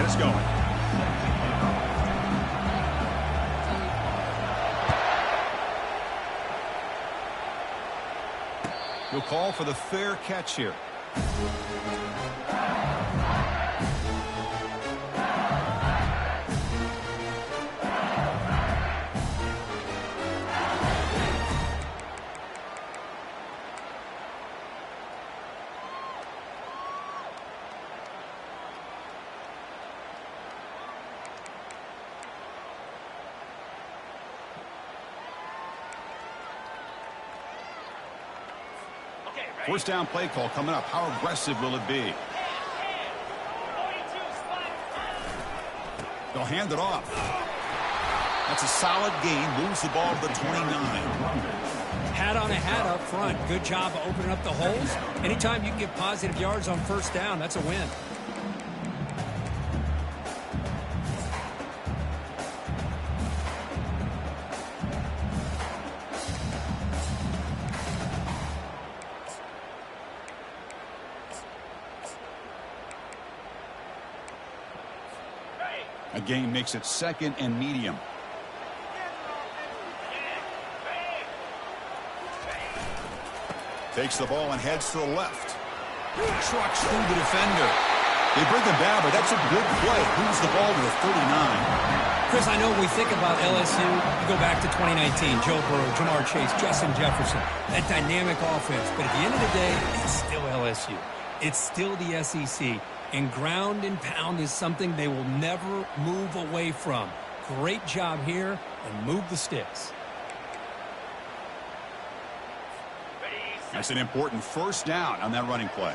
get us going. He'll call for the fair catch here. First down play call coming up. How aggressive will it be? They'll hand it off. That's a solid gain. Moves the ball to the 29. Hat on a hat up front. Good job of opening up the holes. Anytime you can get positive yards on first down, that's a win. A gain makes it second and medium. Takes the ball and heads to the left. Trucks through the defender. They bring him down, but that's a good play. Moves the ball to the 39. Chris, I know when we think about LSU, you go back to 2019, Joe Burrow, Jamar Chase, Justin Jefferson, that dynamic offense. But at the end of the day, it's still LSU. It's still the SEC. And ground and pound is something they will never move away from. Great job here, and move the sticks. That's an important first down on that running play.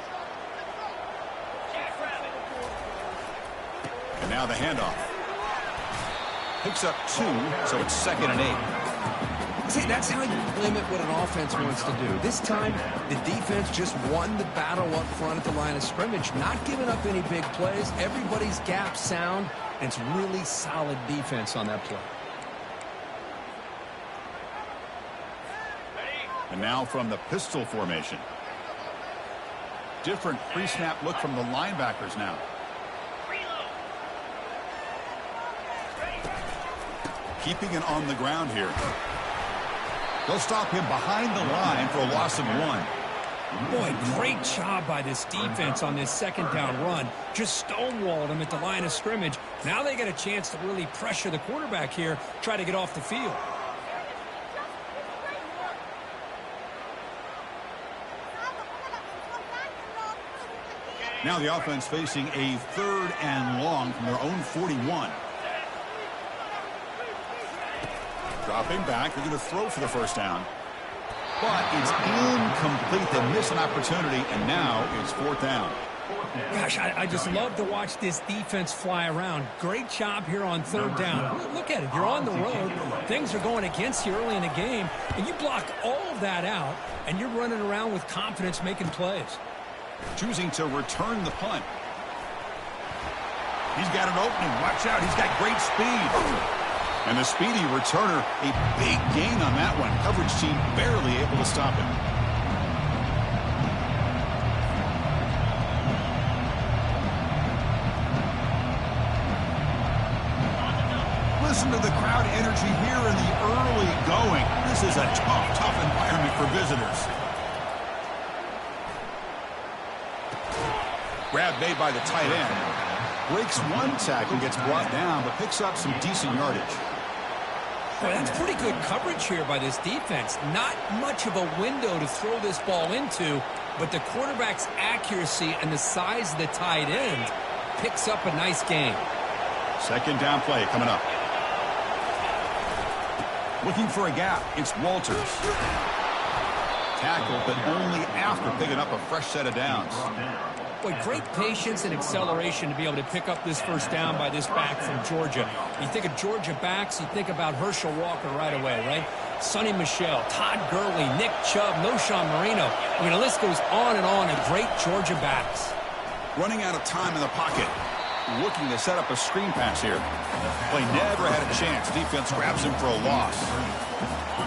And now the handoff. Picks up 2, so it's 2nd and 8. See, that's how you limit what an offense wants to do. This time, the defense just won the battle up front at the line of scrimmage, not giving up any big plays. Everybody's gap sound, and it's really solid defense on that play. And now from the pistol formation. Different pre-snap look from the linebackers now. Keeping it on the ground here. They'll stop him behind the line for a loss of 1. Boy, great job by this defense on this second down run. Just stonewalled him at the line of scrimmage. Now they get a chance to really pressure the quarterback here, try to get off the field. Now the offense facing a 3rd and long from their own 41. Dropping back, they're going to throw for the first down. But it's incomplete. They miss an opportunity, and now it's 4th down. Gosh, I just love to watch this defense fly around. Great job here on 3rd down. Look at it. You're on the road. Things are going against you early in the game, and you block all of that out, and you're running around with confidence making plays. Choosing to return the punt. He's got an opening. Watch out. He's got great speed. And the speedy returner, a big gain on that one. Coverage team barely able to stop him. Listen to the crowd energy here in the early going. This is a tough environment for visitors. Grab made by the tight end. Breaks one tackle, gets brought down, but picks up some decent yardage. Boy, that's pretty good coverage here by this defense. Not much of a window to throw this ball into, but the quarterback's accuracy and the size of the tight end picks up a nice gain. Second down play coming up. Looking for a gap. It's Walters. Tackled, but only after picking up a fresh set of downs. Boy, great patience and acceleration to be able to pick up this first down by this back from Georgia. You think of Georgia backs, you think about Herschel Walker right away, right? Sonny Michel, Todd Gurley, Nick Chubb, Noshawn Marino. I mean, the list goes on and on of great Georgia backs. Running out of time in the pocket. Looking to set up a screen pass here. Play never had a chance. Defense grabs him for a loss.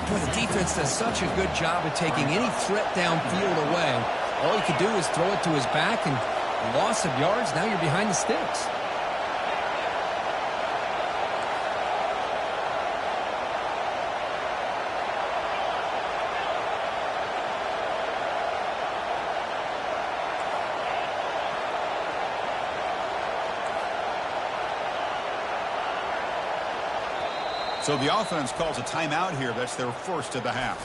Boy, the defense does such a good job of taking any threat downfield away. All you can do is throw it to his back, and loss of yards, now you're behind the sticks. So the offense calls a timeout here. That's their first of the half.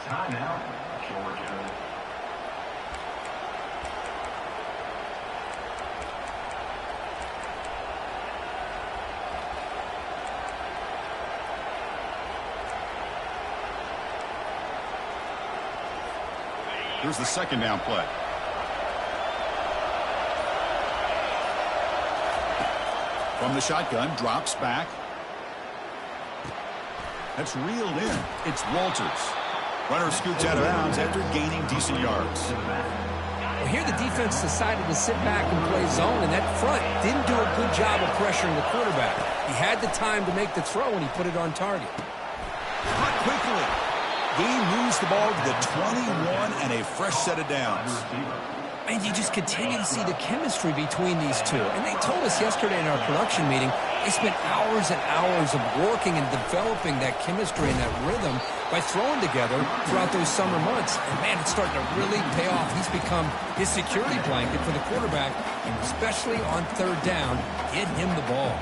Timeout, Georgia. Here's the second down play. From the shotgun, drops back. That's reeled in. It's Walters. Runner scoots out of bounds after gaining decent yards. Well, here the defense decided to sit back and play zone, and that front didn't do a good job of pressuring the quarterback. He had the time to make the throw, and he put it on target. Caught quickly. He moves the ball to the 21 and a fresh set of downs. And you just continue to see the chemistry between these two. And they told us yesterday in our production meeting, they spent hours and hours of working and developing that chemistry and that rhythm by throwing together throughout those summer months. And, man, it's starting to really pay off. He's become his security blanket for the quarterback, and especially on third down, get him the ball.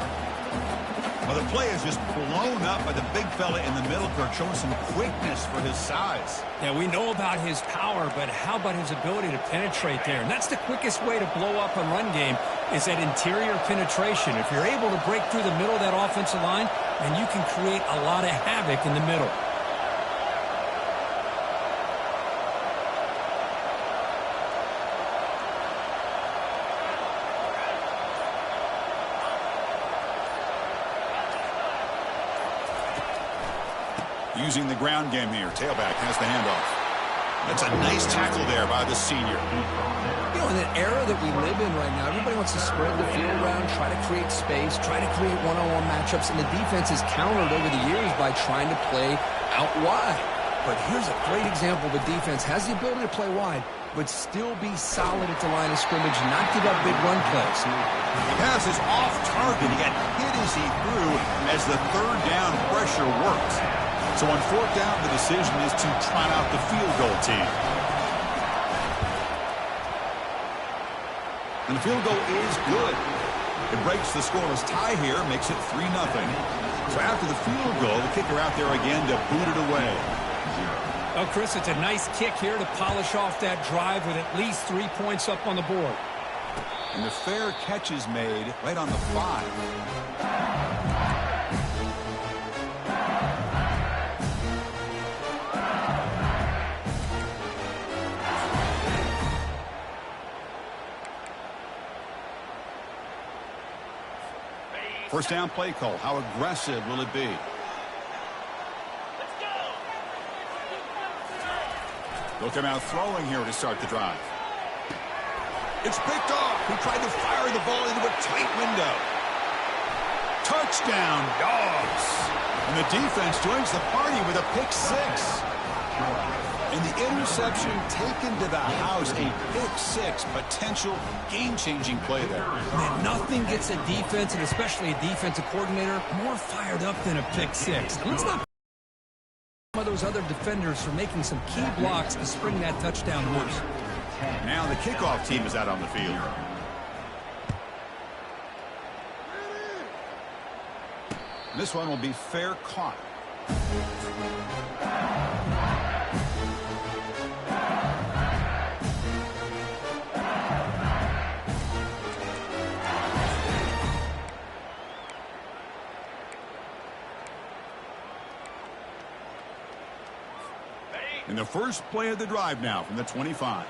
Well, the play is just blown up by the big fella in the middle, Kirk, showing some quickness for his size. Yeah, we know about his power, but how about his ability to penetrate there? And that's the quickest way to blow up a run game is that interior penetration. If you're able to break through the middle of that offensive line, then you can create a lot of havoc in the middle. Using the ground game here. Tailback has the handoff. That's a nice tackle there by the senior. You know, in the era that we live in right now, everybody wants to spread the field around, try to create space, try to create one-on-one matchups, and the defense is countered over the years by trying to play out wide. But here's a great example of a defense has the ability to play wide, but still be solid at the line of scrimmage and not give up big run plays. The pass is off target. He got hit as he threw as the third down pressure worked. So on fourth down, the decision is to trot out the field goal team. And the field goal is good. It breaks the scoreless tie here, makes it 3-0. So after the field goal, the kicker out there again to boot it away. Oh, Chris, it's a nice kick here to polish off that drive with at least 3 points up on the board. And the fair catch is made right on the 5. First down play call. How aggressive will it be? They'll come out throwing here to start the drive. It's picked off. He tried to fire the ball into a tight window. Touchdown, Dogs. And the defense joins the party with a pick 6. And the interception taken to the house. A pick 6, potential game-changing play there. Man, nothing gets a defense, and especially a defensive coordinator, more fired up than a pick 6. And let's not some of those other defenders for making some key blocks to spring that touchdown loose. Now the kickoff team is out on the field. This one will be fair caught. In the first play of the drive now from the 25.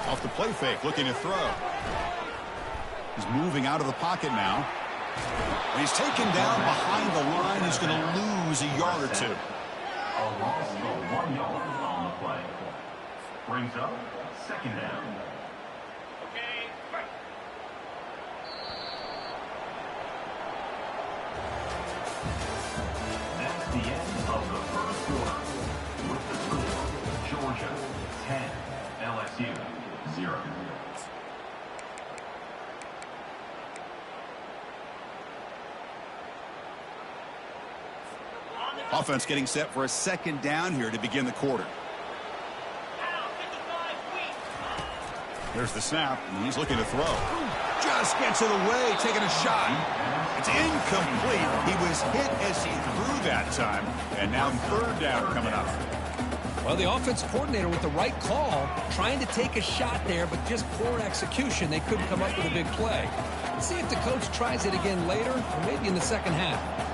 Off the play fake, looking to throw. He's moving out of the pocket now. When he's taken down behind the line, he's going to lose a yard or 2. A loss of 1 yard on the play. Brings up second down. That's the end of the first quarter. With the score, Georgia 10, LSU 0. Offense getting set for a second down here to begin the quarter. There's the snap, and he's looking to throw. Just gets it away, taking a shot. It's incomplete. He was hit as he threw that time. And now third down coming up. Well, the offense coordinator with the right call, trying to take a shot there, but just poor execution. They couldn't come up with a big play. Let's see if the coach tries it again later, or maybe in the second half.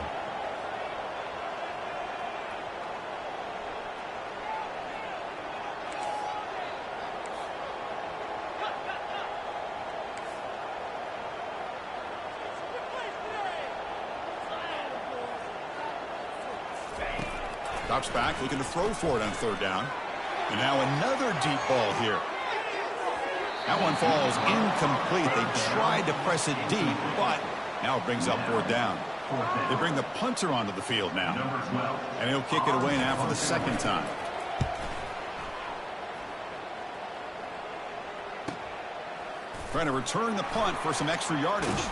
Drops back, looking to throw for it on third down. And now another deep ball here. That one falls incomplete. They tried to press it deep, but now it brings up fourth down. They bring the punter onto the field now. And he'll kick it away now for the second time. Trying to return the punt for some extra yardage.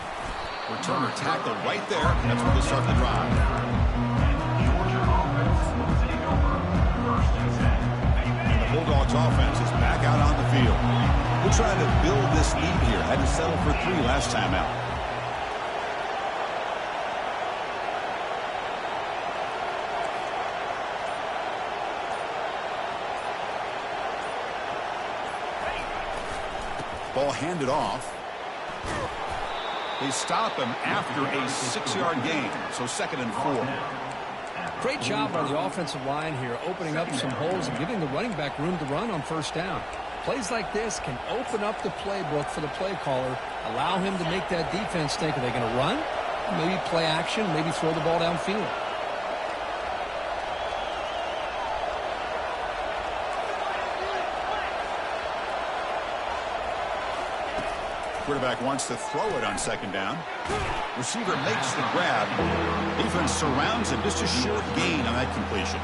Returner tackle right there. That's where they start the drive. Bulldogs offense is back out on the field. We're trying to build this lead here. Had to settle for 3 last time out. Ball handed off. They stop him after a 6-yard gain. So 2nd and 4. Great job by the offensive line here, opening up some holes and giving the running back room to run on first down. Plays like this can open up the playbook for the play caller, allow him to make that defense think, are they going to run? Maybe play action, maybe throw the ball downfield. Quarterback wants to throw it on 2nd down. Receiver makes the grab. Defense surrounds him. Just a short gain on that completion.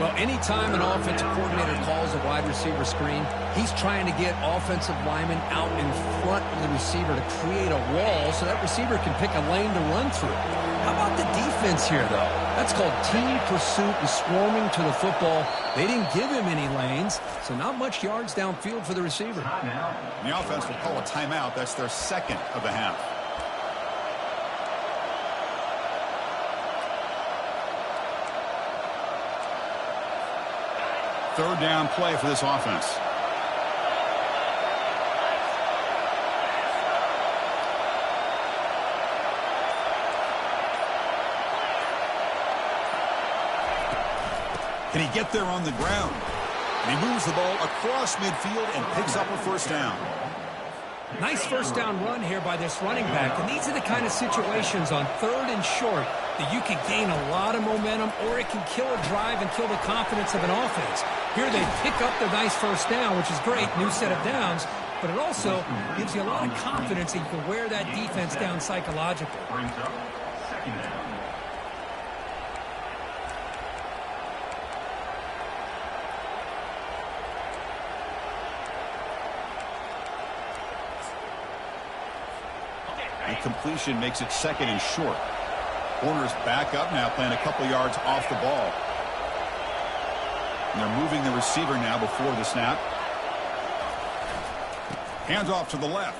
Well, anytime an offensive coordinator calls a wide receiver screen, he's trying to get offensive linemen out in front of the receiver to create a wall so that receiver can pick a lane to run through. How about the defense here, though? That's called team pursuit and swarming to the football. They didn't give him any lanes, so not much yards downfield for the receiver. And the offense will call a timeout. That's their 2nd of the half. Third down play for this offense. Can he get there on the ground? And he moves the ball across midfield and picks up a first down. Nice first down run here by this running back. And these are the kind of situations on 3rd and short that you can gain a lot of momentum, or it can kill a drive and kill the confidence of an offense. Here they pick up the nice first down, which is great, new set of downs, but it also gives you a lot of confidence that you can wear that defense down psychologically. Brings up 2nd down. The completion makes it 2nd and short. Corners back up now, playing a couple yards off the ball. And they're moving the receiver now before the snap. Hands off to the left.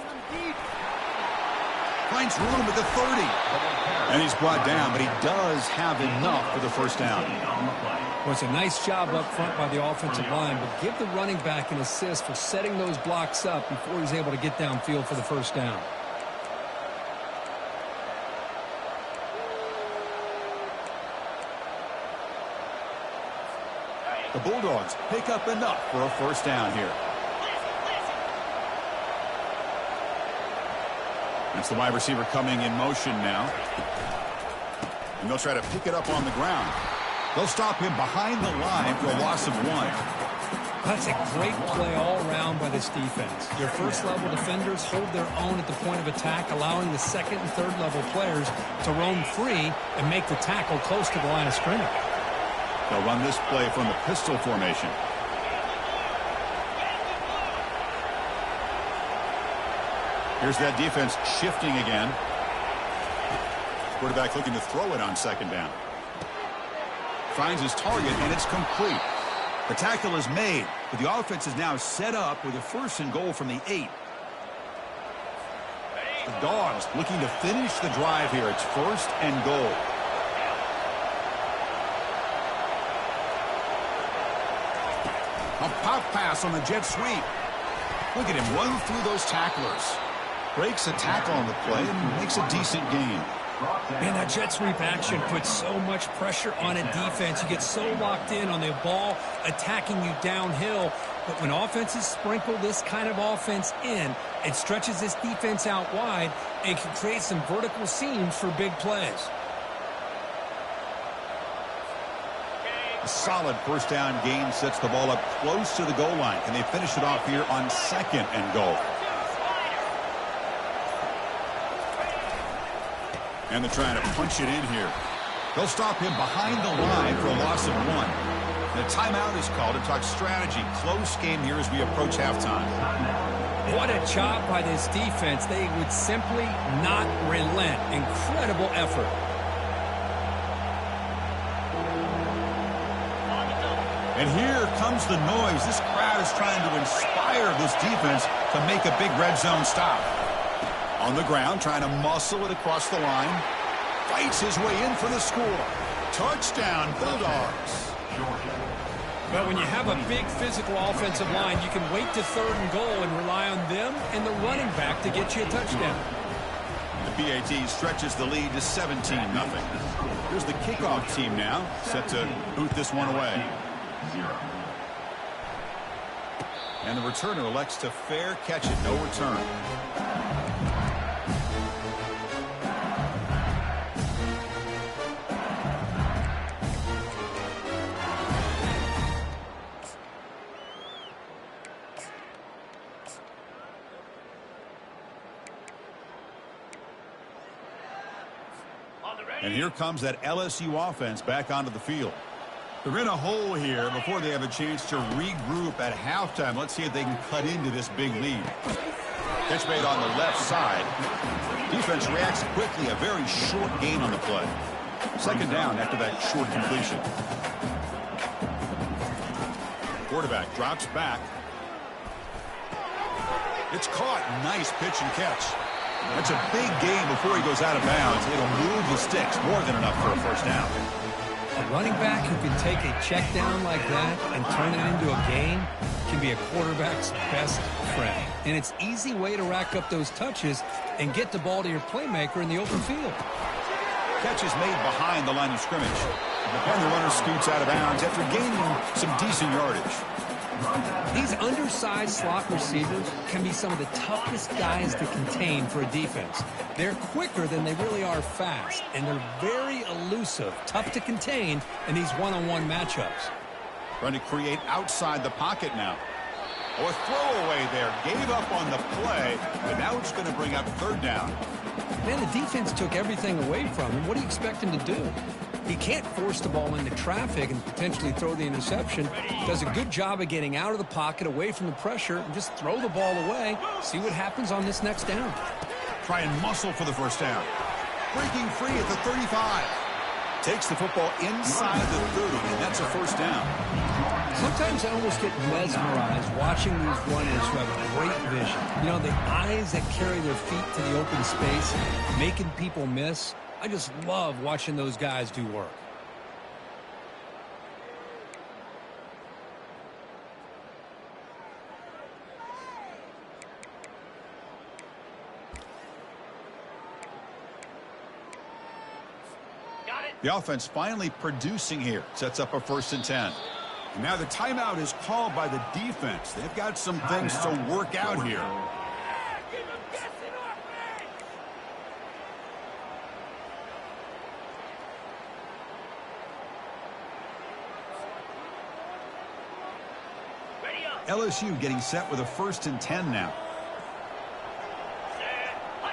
Finds room at the 30. And he's brought down, but he does have enough for the first down. Well, it's a nice job up front by the offensive line, but give the running back an assist for setting those blocks up before he's able to get downfield for the first down. The Bulldogs pick up enough for a first down here. That's the wide receiver coming in motion now. And they'll try to pick it up on the ground. They'll stop him behind the line for a loss of 1. That's a great play all around by this defense. Their first-level defenders hold their own at the point of attack, allowing the second and third-level players to roam free and make the tackle close to the line of scrimmage. They'll run this play from the pistol formation. Here's that defense shifting again. Quarterback looking to throw it on 2nd down. Finds his target, and it's complete. The tackle is made, but the offense is now set up with a 1st and goal from the 8. The Dogs looking to finish the drive here. It's 1st and goal. A pop pass on the jet sweep. Look at him run through those tacklers. Breaks a tackle on the play and makes a decent gain. Man, that jet sweep action puts so much pressure on a defense. You get so locked in on the ball attacking you downhill. But when offenses sprinkle this kind of offense in, it stretches this defense out wide and can create some vertical seams for big plays. A solid 1st down gain sets the ball up close to the goal line. Can they finish it off here on 2nd and goal? And they're trying to punch it in here. They'll stop him behind the line for a loss of 1. The timeout is called to talk strategy. Close game here as we approach halftime. What a job by this defense. They would simply not relent. Incredible effort. And here comes the noise. This crowd is trying to inspire this defense to make a big red zone stop. On the ground, trying to muscle it across the line. Fights his way in for the score. Touchdown, Bulldogs. But when you have a big physical offensive line, you can wait to 3rd and goal and rely on them and the running back to get you a touchdown. The PAT stretches the lead to 17-0. Here's the kickoff team now, set to boot this one away. And the returner elects to fair catch it, no return. And here comes that LSU offense back onto the field. They're in a hole here before they have a chance to regroup at halftime. Let's see if they can cut into this big lead. Catch made on the left side. Defense reacts quickly. A very short gain on the play. 2nd down after that short completion. Quarterback drops back. It's caught. Nice pitch and catch. That's a big gain before he goes out of bounds. It'll move the sticks. More than enough for a 1st down. A running back who can take a check down like that and turn it into a gain can be a quarterback's best friend. And it's an easy way to rack up those touches and get the ball to your playmaker in the open field. Catch is made behind the line of scrimmage. And the runner scoots out of bounds after gaining some decent yardage. These undersized slot receivers can be some of the toughest guys to contain for a defense. They're quicker than they really are fast, and they're very elusive, tough to contain in these one-on-one matchups. Trying to create outside the pocket now. Oh, a throwaway there. Gave up on the play, but now it's going to bring up 3rd down. Man, the defense took everything away from him. What do you expect him to do? He can't force the ball into traffic and potentially throw the interception. Does a good job of getting out of the pocket, away from the pressure, and just throw the ball away. See what happens on this next down. Try and muscle for the 1st down. Breaking free at the 35. Takes the football inside the 30, and that's a 1st down. Sometimes I almost get mesmerized watching these runners who have great vision. You know, the eyes that carry their feet to the open space, making people miss. I just love watching those guys do work. The offense finally producing here. Sets up a 1st and 10. And now the timeout is called by the defense. They've got some things to work out here. LSU getting set with a 1st and 10 now.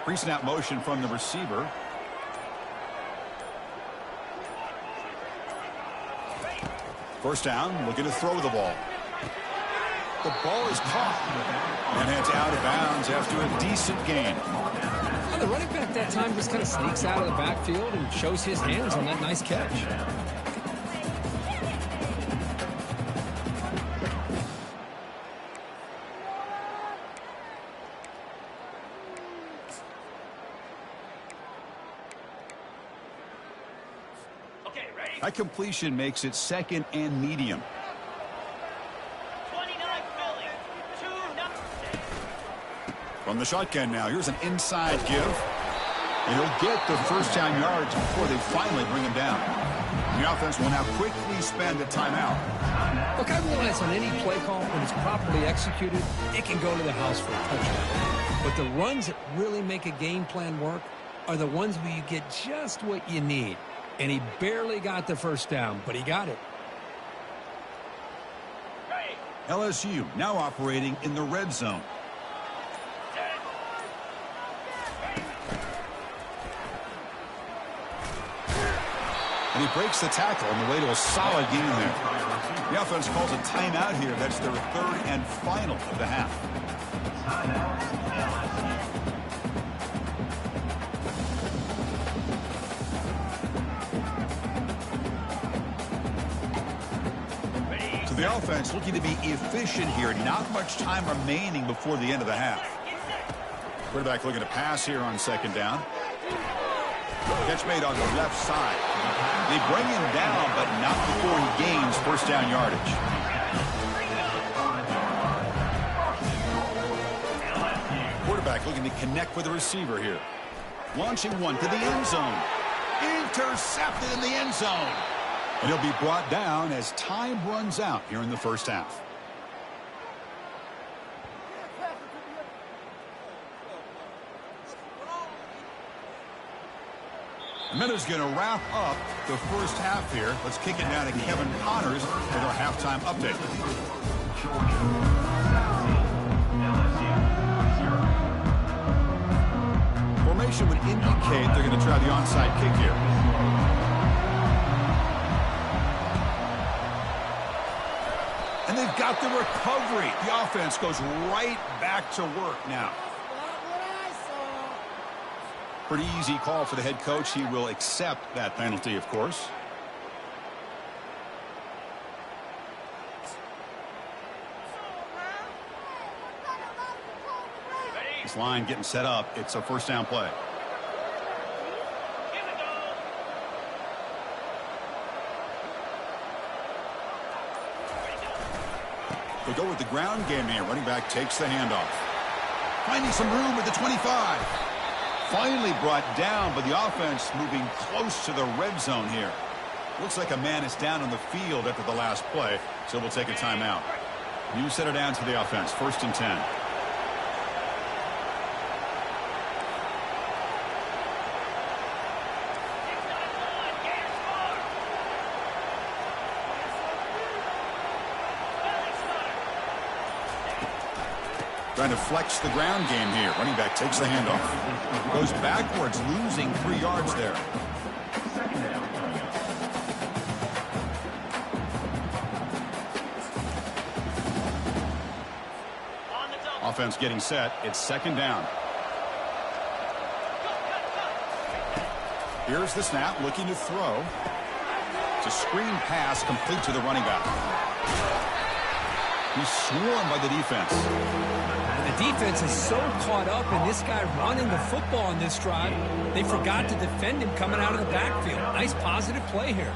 Pre-snap motion from the receiver. First down, looking to throw the ball. The ball is caught and heads out of bounds after a decent gain. Well, the running back that time just kind of sneaks out of the backfield and shows his hands on that nice catch. That completion makes it 2nd and medium. 29 Philly. 2-0. From the shotgun now, here's an inside give. And he'll get the first down yards before they finally bring him down. The offense will now quickly spend a timeout. Look, I realize on any play call, when it's properly executed, it can go to the house for a touchdown. But the runs that really make a game plan work are the ones where you get just what you need. And he barely got the first down, but he got it. LSU now operating in the red zone. And he breaks the tackle on the way to a solid gain there. The offense calls a timeout here. That's their 3rd and final of the half. So the offense looking to be efficient here. Not much time remaining before the end of the half. Quarterback looking to pass here on 2nd down. Catch made on the left side. They bring him down, but not before he gains first down yardage. Quarterback looking to connect with the receiver here. Launching one to the end zone. Intercepted in the end zone. And he'll be brought down as time runs out here in the first half. And then is going to wrap up the first half here. Let's kick it down to Kevin Connors with our halftime update. Formation would indicate they're going to try the onside kick here. And they've got the recovery. The offense goes right back to work now. Pretty easy call for the head coach. He will accept that penalty, of course. This line getting set up. It's a first down play. They go with the ground game here. Running back takes the handoff. Finding some room at the 25. Finally brought down, but the offense moving close to the red zone here. Looks like a man is down on the field after the last play, so we'll take a timeout. New center down to the offense, 1st and 10. Trying to flex the ground game here. Running back takes the handoff. Goes backwards, losing 3 yards there. Offense getting set. It's 2nd down. Here's the snap, looking to throw. It's a screen pass complete to the running back. He's swarmed by the defense. The defense is so caught up in this guy running the football in this drive, they forgot to defend him coming out of the backfield. Nice positive play here.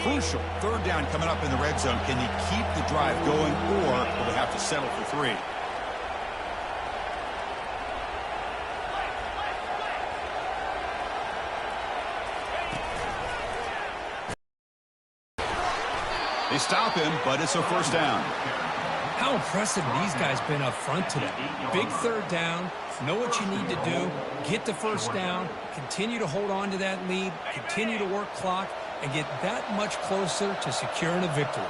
Crucial 3rd down coming up in the red zone. Can he keep the drive going, or will they have to settle for 3? They stop him, but it's a first down. How impressive these guys been up front today. Big 3rd down, know what you need to do, get the first down, continue to hold on to that lead, continue to work clock, and get that much closer to securing a victory.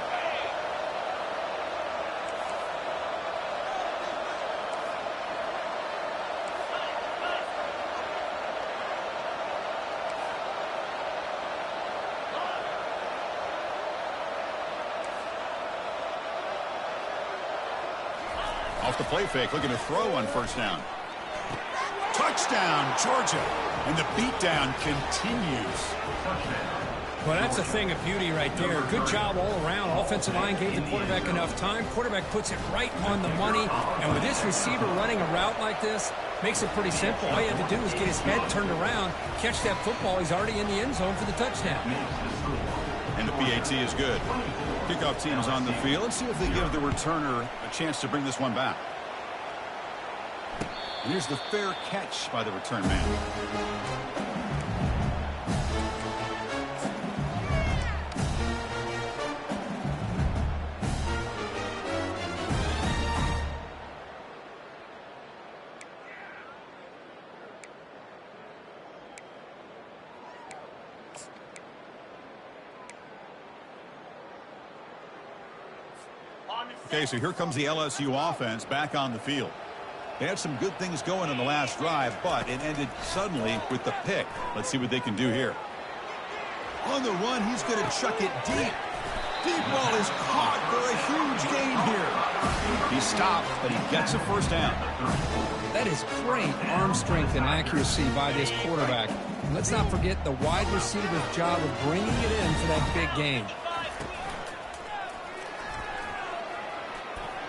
Off the play fake, looking to throw on first down. Touchdown, Georgia. And the beatdown continues. Well, that's a thing of beauty right there. Good job all around. Offensive line gave the quarterback enough time. Quarterback puts it right on the money. And with this receiver running a route like this, makes it pretty simple. All you have to do is get his head turned around, catch that football. He's already in the end zone for the touchdown. And the PAT is good. Kickoff team is on the field. Let's see if they give the returner a chance to bring this one back. And here's the fair catch by the return man. Okay, so here comes the LSU offense back on the field. They had some good things going in the last drive, but it ended suddenly with the pick. Let's see what they can do here. On the run, he's going to chuck it deep. Deep ball is caught for a huge gain here. He stopped, but he gets a first down. That is great arm strength and accuracy by this quarterback. And let's not forget the wide receiver's job of bringing it in for that big gain.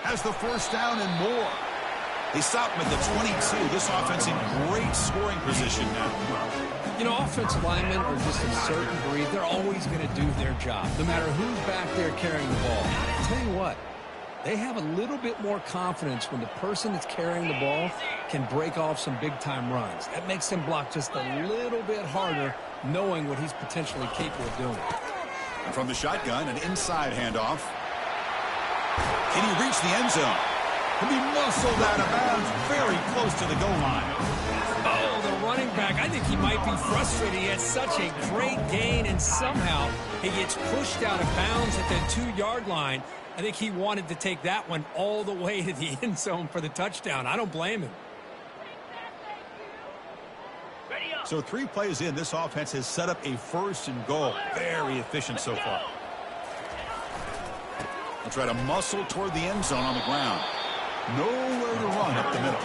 Has the first down and more. They stop him at the 22. This offense in great scoring position now. You know, offensive linemen are just a certain breed. They're always going to do their job, no matter who's back there carrying the ball. I'll tell you what, they have a little bit more confidence when the person that's carrying the ball can break off some big-time runs. That makes them block just a little bit harder, knowing what he's potentially capable of doing. And from the shotgun, an inside handoff. Can he reach the end zone? Can be muscled out of bounds very close to the goal line. Oh, the running back. I think he might be frustrated. He had such a great gain, and somehow he gets pushed out of bounds at the 2-yard line. I think he wanted to take that one all the way to the end zone for the touchdown. I don't blame him. So 3 plays in, this offense has set up a first and goal. Very efficient so far. They'll try to muscle toward the end zone on the ground. Nowhere to run up the middle.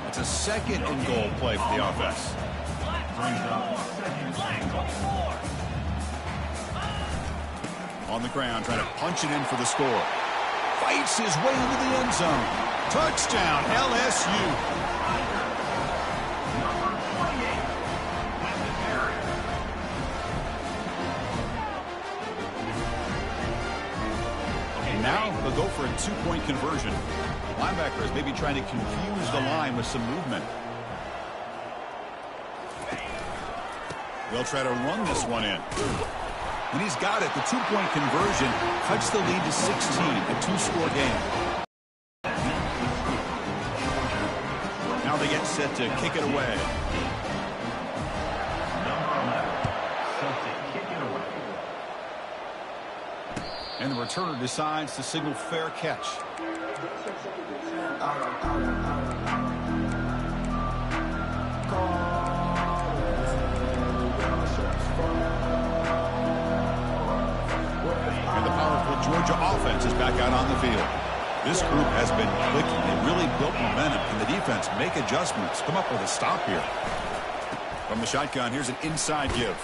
It's a second and goal play for the offense. On the ground, trying to punch it in for the score. Fights his way into the end zone. Touchdown, LSU. Now they'll go for a 2-point conversion. Linebackers maybe trying to confuse the line with some movement. They'll try to run this one in. And he's got it. The 2-point conversion cuts the lead to 16, a 2-score game. Now they get set to kick it away. And the returner decides to signal fair catch. And the powerful Georgia offense is back out on the field. This group has been clicking. They really built momentum. Can the defense make adjustments? Come up with a stop here. From the shotgun, here's an inside give.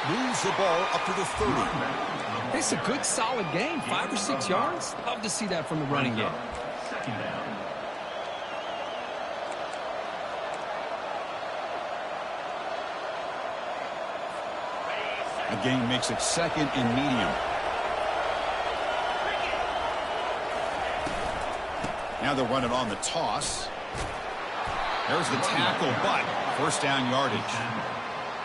Moves the ball up to the 30. It's a good, solid game. 5 or 6 yards. Love to see that from the running game. The game makes it second and medium. Now they'll run it on the toss. There's the tackle, but first down yardage.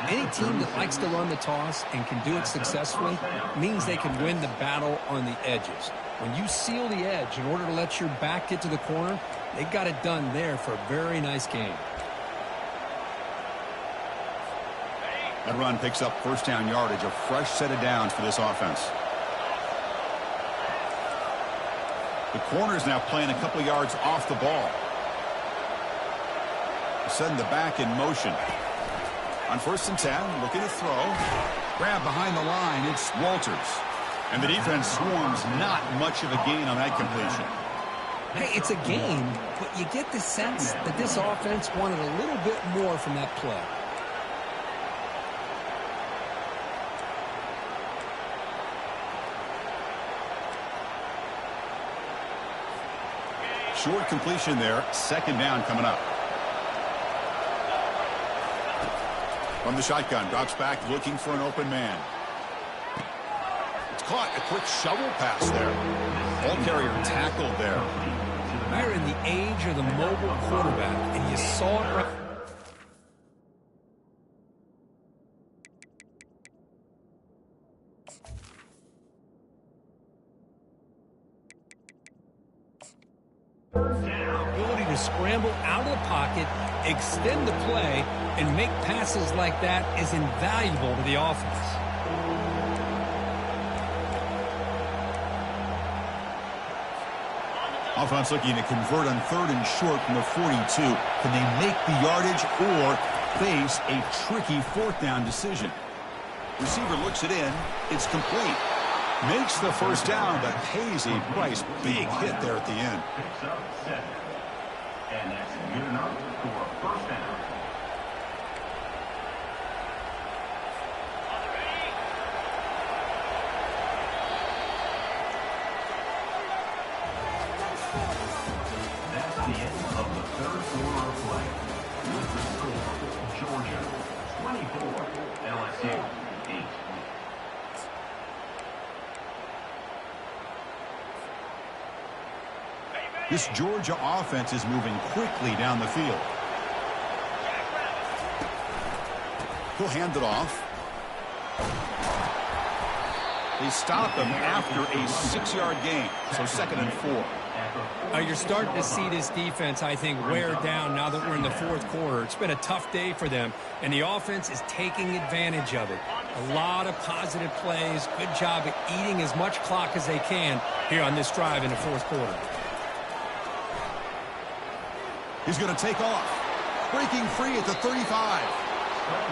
Any team that likes to run the toss and can do it successfully means they can win the battle on the edges. When you seal the edge in order to let your back get to the corner, they got it done there for a very nice game. That run picks up first down yardage, a fresh set of downs for this offense. The corner's now playing a couple yards off the ball. Setting the back in motion. On first and 10, looking to throw. Grab behind the line, it's Walters. And the defense swarms, not much of a gain on that completion. Hey, it's a game, but you get the sense that this offense wanted a little bit more from that play. Short completion there. Second down coming up. From the shotgun, drops back looking for an open man. It's caught. A quick shovel pass there. Ball carrier tackled there. We're in the age of the mobile quarterback, and you saw it right. Ability to scramble out of the pocket, extend the play, and make passes like that is invaluable to the offense. Offense looking to convert on 3rd and short from the 42. Can they make the yardage or face a tricky 4th down decision? Receiver looks it in. It's complete. Makes the first down, but pays a price. Big hit there at the end. Picks up 7. And that's good enough for a first down. That's the end of the 3rd quarter of play. With the score, Georgia 24, LSU 8. This Georgia offense is moving quickly down the field. He'll hand it off. They stop him after a 6-yard gain, so 2nd and 4. You're starting to see this defense, I think, wear down now that we're in the 4th quarter. It's been a tough day for them, and the offense is taking advantage of it. A lot of positive plays. Good job at eating as much clock as they can here on this drive in the 4th quarter. He's going to take off. Breaking free at the 35.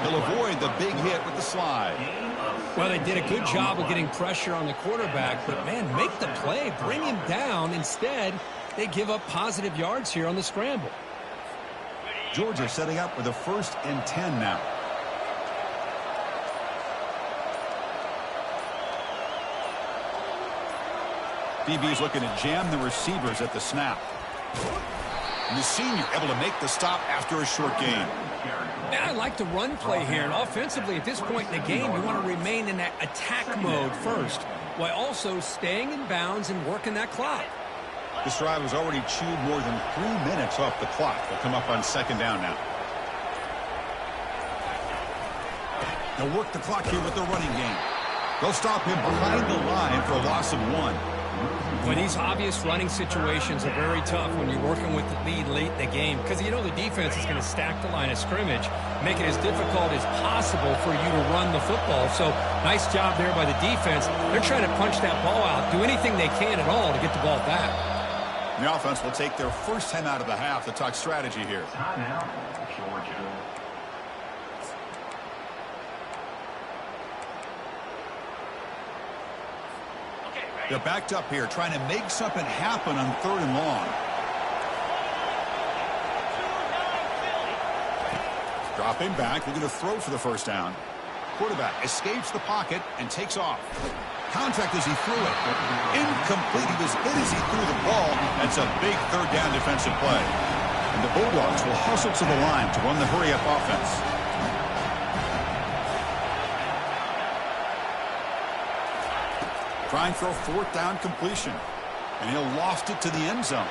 He'll avoid the big hit with the slide. Well, they did a good job of getting pressure on the quarterback, but, man, make the play. Bring him down. Instead, they give up positive yards here on the scramble. Georgia setting up with a 1st and 10 now. DB's looking to jam the receivers at the snap. And the senior able to make the stop after a short gain. I like the run play here, and offensively at this point in the game, you want to remain in that attack mode first, while also staying in bounds and working that clock. This drive has already chewed more than 3 minutes off the clock. They'll come up on 2nd down now. They'll work the clock here with their running game. They'll stop him behind the line for a loss of 1. Well, these obvious running situations are very tough when you're working with the lead late in the game because you know the defense is going to stack the line of scrimmage, make it as difficult as possible for you to run the football. So nice job there by the defense. They're trying to punch that ball out, do anything they can at all to get the ball back. The offense will take their first time out of the half to talk strategy here. Timeout, Georgia. They're backed up here, trying to make something happen on 3rd and long. Dropping back, looking to throw for the first down. Quarterback escapes the pocket and takes off. Contact as he threw it. Incomplete. He was hit as he threw the ball. That's a big 3rd down defensive play. And the Bulldogs will hustle to the line to run the hurry-up offense. Trying for a 4th down completion. And he'll loft it to the end zone.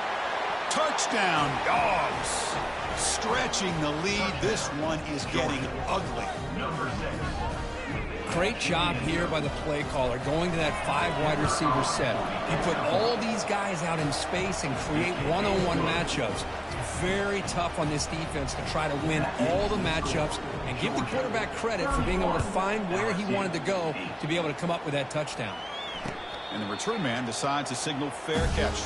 Touchdown, Dogs. Stretching the lead. This one is getting ugly. Number 6. Great job here by the play caller going to that 5 wide receiver set. You put all these guys out in space and create one-on-one matchups. It's very tough on this defense to try to win all the matchups and give the quarterback credit for being able to find where he wanted to go to be able to come up with that touchdown. And the return man decides to signal fair catch.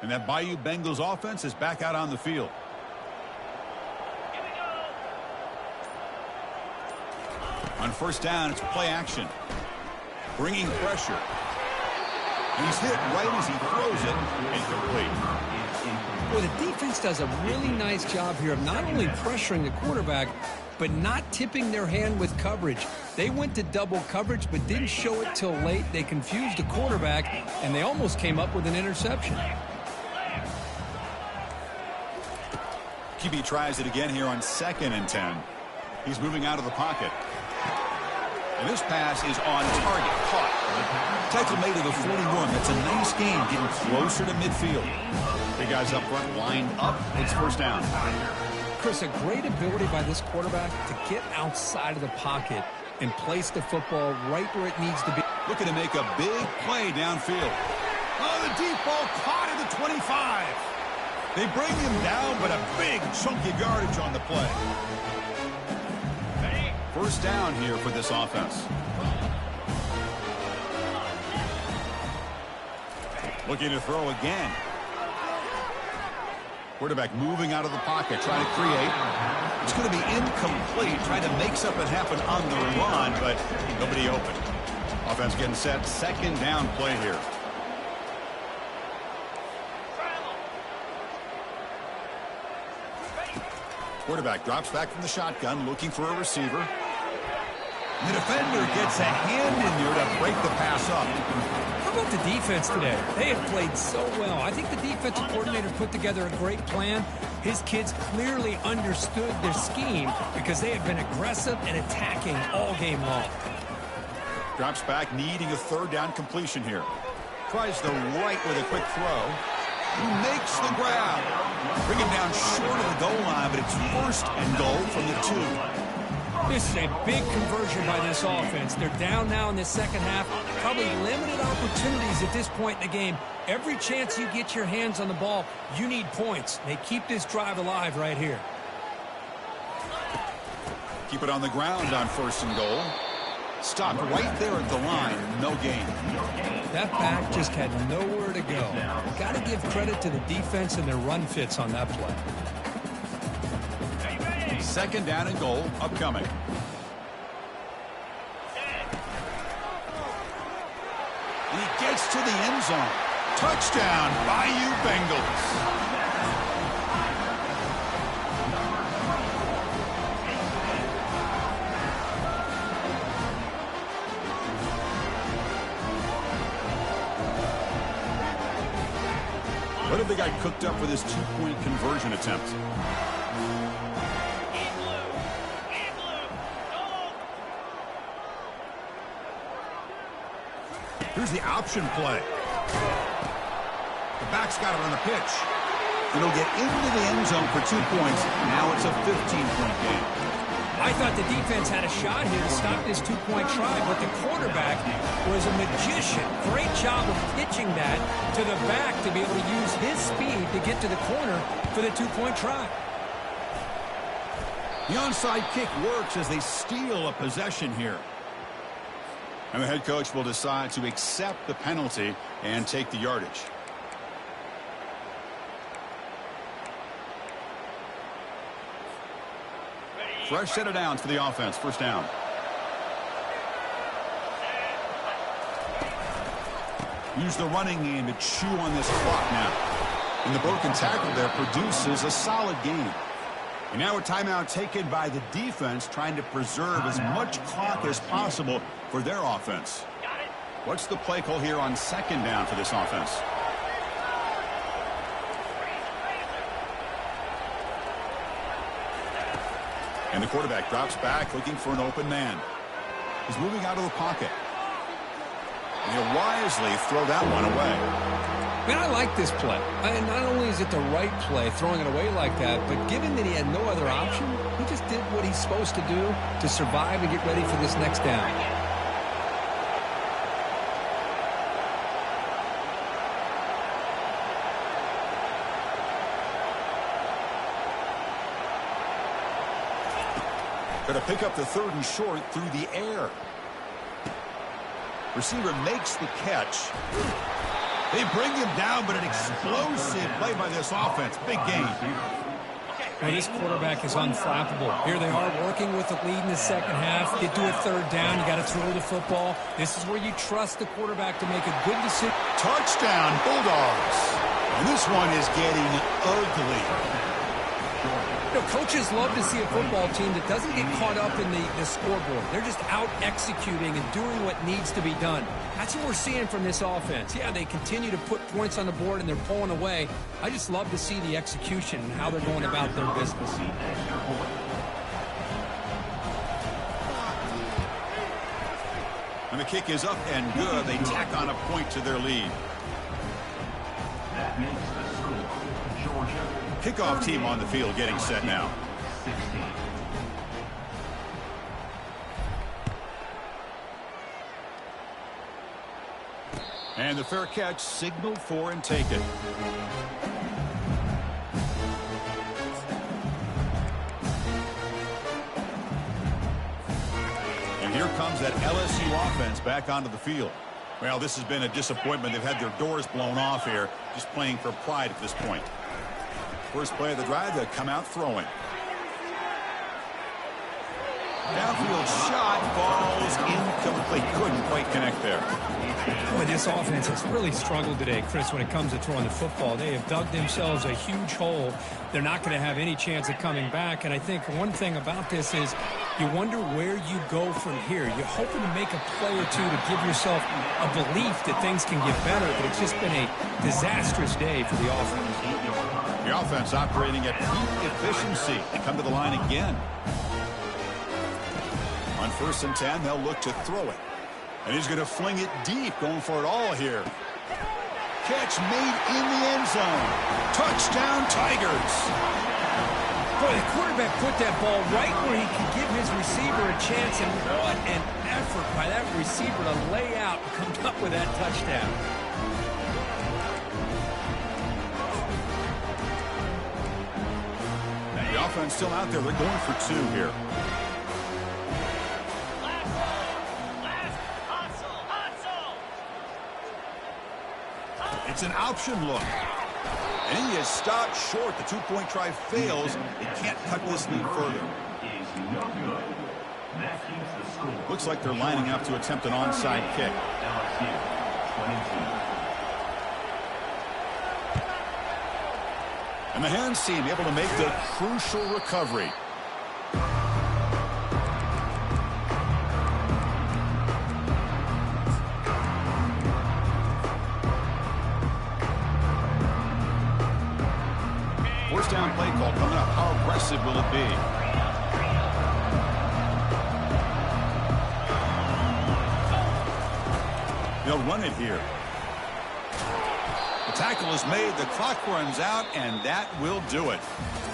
And that Bayou Bengals offense is back out on the field. On 1st down, it's play action. Bringing pressure. He's hit right as he throws it. Incomplete. Well, the defense does a really nice job here of not only pressuring the quarterback, but not tipping their hand with coverage. They went to double coverage, but didn't show it till late. They confused the quarterback, and they almost came up with an interception. QB tries it again here on 2nd and 10. He's moving out of the pocket. And this pass is on target. Caught. Tackle made to the 41. That's a nice game, getting closer to midfield. The guys up front lined up. It's first down. Chris, a great ability by this quarterback to get outside of the pocket and place the football right where it needs to be. Looking to make a big play downfield. Oh, the deep ball caught at the 25. They bring him down, but a big chunk of yardage on the play. First down here for this offense. Looking to throw again. Quarterback moving out of the pocket, trying to create. It's going to be incomplete, trying to make something happen on the run, but nobody open. Offense getting set, 2nd down play here. Quarterback drops back from the shotgun, looking for a receiver. The defender gets a hand in there to break the pass up. How about the defense today? They have played so well. I think the defensive coordinator put together a great plan. His kids clearly understood their scheme because they have been aggressive and attacking all game long. Drops back, needing a 3rd down completion here. Tries the right with a quick throw. He makes the grab. Bring him down short of the goal line, but it's 1st and goal from the 2. This is a big conversion by this offense. They're down now in the 2nd half. Probably limited opportunities at this point in the game. Every chance you get your hands on the ball, you need points. They keep this drive alive right here. Keep it on the ground on 1st and goal. Stopped right there at the line. No gain. That back just had nowhere to go. Got to give credit to the defense and their run fits on that play. 2nd down and goal upcoming. And he gets to the end zone. Touchdown, Bayou Bengals. What have they got cooked up for this 2-point conversion attempt? Here's the option play. The back's got it on the pitch. It'll get into the end zone for 2 points. Now it's a 15-point game. I thought the defense had a shot here to stop this 2-point try, but the quarterback was a magician. Great job of pitching that to the back to be able to use his speed to get to the corner for the 2-point try. The onside kick works as they steal a possession here. And the head coach will decide to accept the penalty and take the yardage. Fresh set of downs for the offense. First down. Use the running game to chew on this clock now. And the broken tackle there produces a solid game. And now a timeout taken by the defense, trying to preserve as much clock as possible for their offense. What's the play call here on 2nd down for this offense? And the quarterback drops back, looking for an open man. He's moving out of the pocket. And he'll wisely throw that one away. Man, I like this play. And not only is it the right play, throwing it away like that, but given that he had no other option, he just did what he's supposed to do to survive and get ready for this next down. Going to pick up the 3rd and short through the air. Receiver makes the catch. They bring him down, but an explosive play by this offense. Big game. Well, this quarterback is unflappable. Here they are working with the lead in the 2nd half. Get to a 3rd down. You got to throw the football. This is where you trust the quarterback to make a good decision. Touchdown, Bulldogs. And this one is getting ugly. You know, coaches love to see a football team that doesn't get caught up in the scoreboard. They're just out executing and doing what needs to be done. That's what we're seeing from this offense. Yeah, they continue to put points on the board and they're pulling away. I just love to see the execution and how they're going about their business. And the kick is up and good. They tack on a point to their lead. That makes the score Georgia. Kickoff team on the field getting set now. 16. And the fair catch signaled for and taken. And here comes that LSU offense back onto the field. Well, this has been a disappointment. They've had their doors blown off here, just playing for pride at this point. First play of the drive, they'll come out throwing. Downfield shot falls incomplete. Couldn't quite connect there. Boy, this offense has really struggled today, Chris, when it comes to throwing the football. They have dug themselves a huge hole. They're not going to have any chance of coming back. And I think one thing about this is you wonder where you go from here. You're hoping to make a play or two to give yourself a belief that things can get better, but it's just been a disastrous day for the offense. The offense operating at peak efficiency. They come to the line again. On 1st and 10, they'll look to throw it. And he's going to fling it deep, going for it all here. Catch made in the end zone. Touchdown, Tigers. Boy, the quarterback put that ball right where he could give his receiver a chance, and what an effort by that receiver to lay out and come up with that touchdown. And the offense still out there. They're going for 2 here. It's an option look. And he is stopped short. The 2-point try fails. They can't cut this lead further. Is no good. That keeps the score. Looks like they're lining up to attempt an onside kick. LSU 22. And the hands team able to make the crucial recovery. First down play call coming up. How aggressive will it be? They'll run it here. The tackle is made. The clock runs out, and that will do it.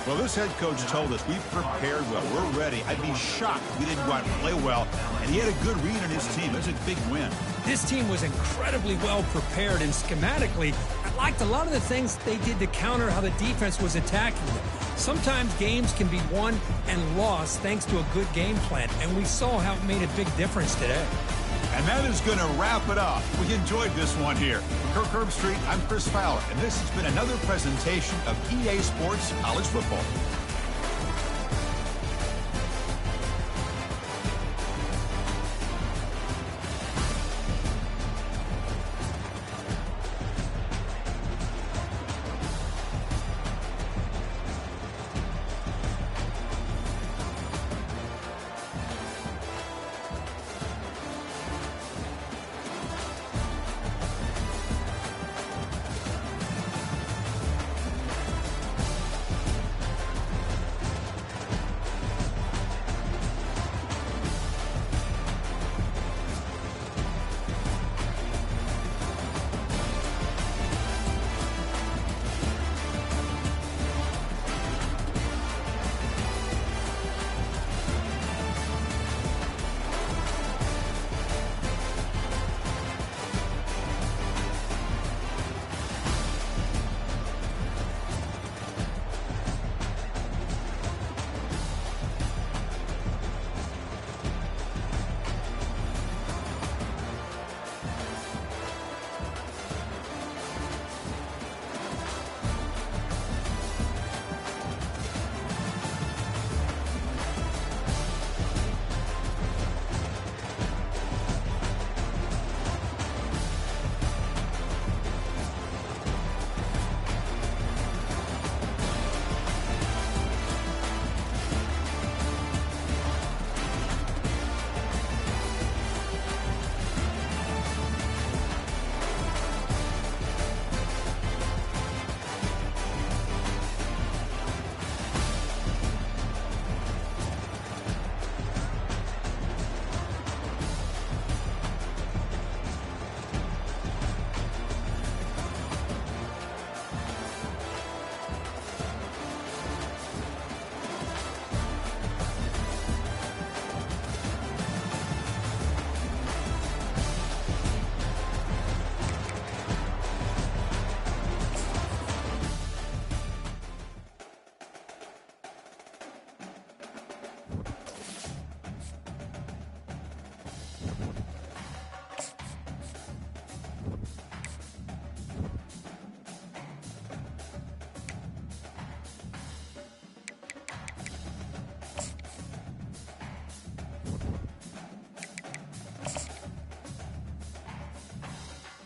Well, this head coach told us we've prepared well. We're ready. I'd be shocked if we didn't go out and play well. And he had a good read on his team. It was a big win. This team was incredibly well prepared, and schematically, I liked a lot of the things they did to counter how the defense was attacking them. Sometimes games can be won and lost thanks to a good game plan, and we saw how it made a big difference today. And that is going to wrap it up. We enjoyed this one here. From Kirk Street, I'm Chris Fowler, and this has been another presentation of EA Sports College Football.